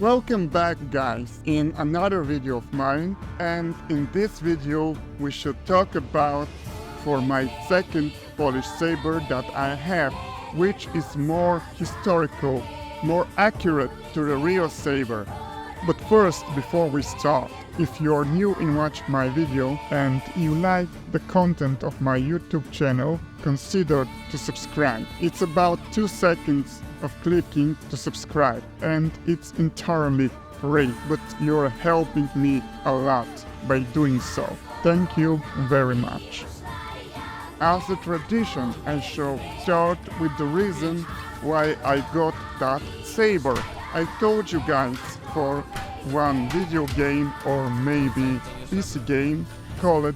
Welcome back guys in another video of mine, and in this video we should talk about for my second Polish saber that I have, which is more historical, more accurate to the real saber. But first, before we start, if you're new in watching my video and you like the content of my YouTube channel, consider to subscribe. It's about 2 seconds of clicking to subscribe, and it's entirely free, but you're helping me a lot by doing so. Thank you very much. As a tradition, I shall start with the reason why I got that saber. I told you guys for one video game or maybe PC game called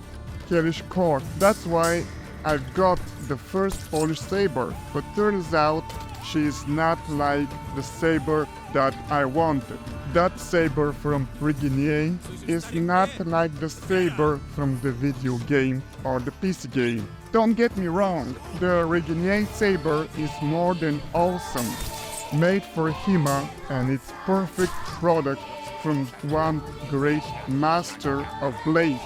Hellish Quart. That's why I've got the first Polish saber, but turns out she's not like the saber that I wanted. That saber from Reginier is not like the saber from the video game or the PC game. Don't get me wrong, the Reginier saber is more than awesome. Made for HEMA, and it's perfect product from one great master of blades.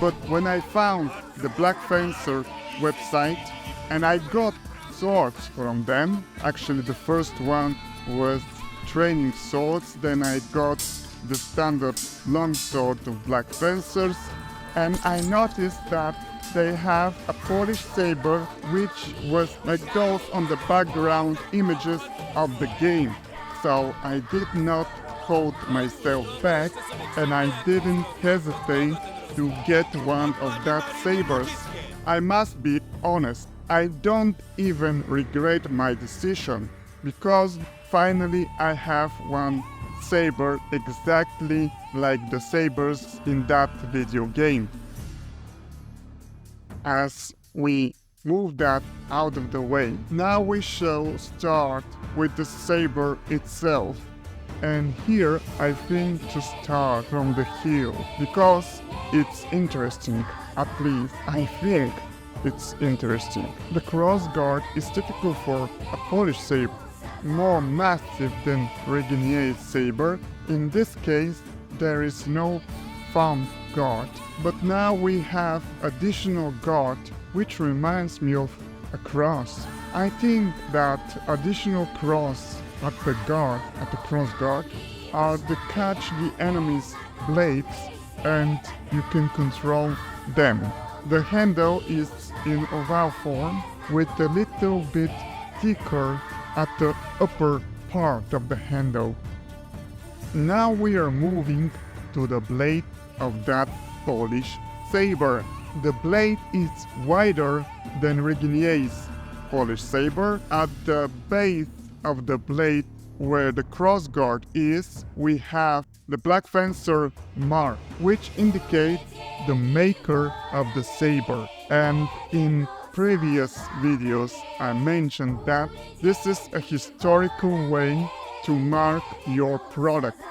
But when I found the Black Fencer website and I got swords from them, actually the first one was training swords, then I got the standard longsword of Black Fencers, and I noticed that they have a Polish saber which was like those on the background images of the game. So I did not hold myself back and I didn't hesitate to get one of that sabers. I must be honest, I don't even regret my decision, because finally I have one saber exactly like the sabers in that video game. As we move that out of the way, now we shall start with the saber itself. And here I think to start from the heel, because it's interesting, at least I think it's interesting. The crossguard is typical for a Polish saber, more massive than Reginier's saber. In this case there is no thumb guard, but now we have additional guard which reminds me of a cross. I think that additional cross at the cross guard, are to catch the enemy's blades and you can control them. The handle is in oval form with a little bit thicker at the upper part of the handle. Now we are moving to the blade of that Polish saber. The blade is wider than Reginier's Polish saber. At the base of the blade where the crossguard is, we have the Black Fencer mark, which indicates the maker of the saber. And in previous videos I mentioned that this is a historical way to mark your product.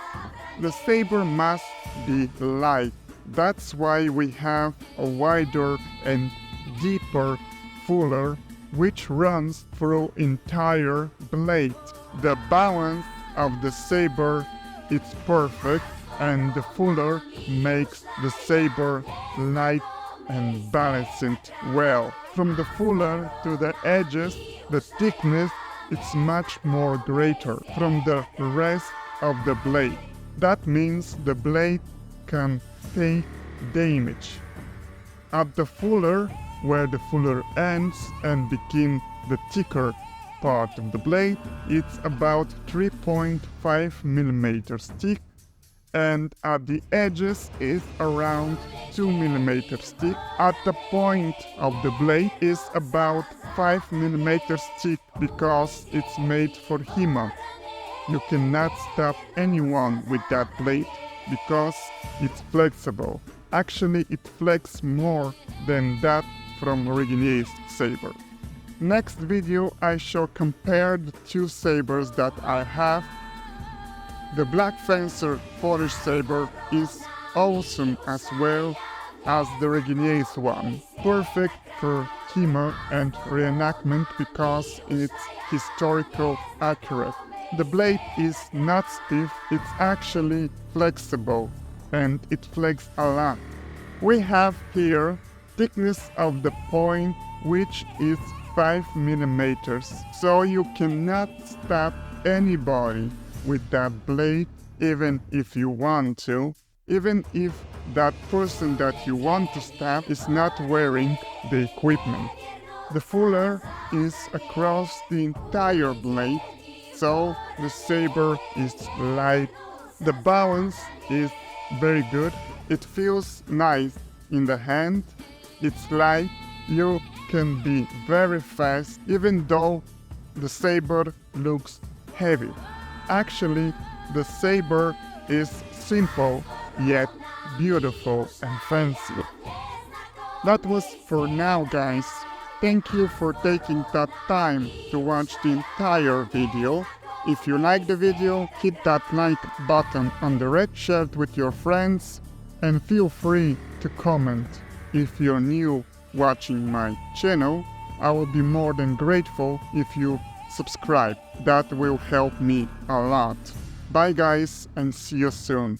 The saber must be light. That's why we have a wider and deeper fuller which runs through entire blade. The balance of the saber is perfect, and the fuller makes the saber light and balanced well. From the fuller to the edges, the thickness is much more greater from the rest of the blade. That means the blade can take damage. At the fuller, where the fuller ends and begins the thicker part of the blade, it's about 3.5 mm thick, and at the edges is around 2 mm thick. At the point of the blade is about 5 mm thick because it's made for HEMA. You cannot stab anyone with that blade because it's flexible. Actually, it flexes more than that from Reginier's saber. Next video I shall compare the two sabers that I have. The Black Fencer Polish saber is awesome as well as the Reginier's one. Perfect for HEMA and reenactment because it's historical accurate. The blade is not stiff, it's actually flexible, and it flex a lot. We have here thickness of the point, which is 5 millimeters, so you cannot stab anybody with that blade, even if you want to, even if that person that you want to stab is not wearing the equipment. The fuller is across the entire blade, so the saber is light. The balance is very good. It feels nice in the hand. It's light. You can be very fast even though the saber looks heavy. Actually, the saber is simple yet beautiful and fancy. That was for now, guys. Thank you for taking that time to watch the entire video. If you like the video, hit that like button on the red, share it with your friends, and feel free to comment. If you're new watching my channel, I will be more than grateful if you subscribe. That will help me a lot. Bye guys, and see you soon.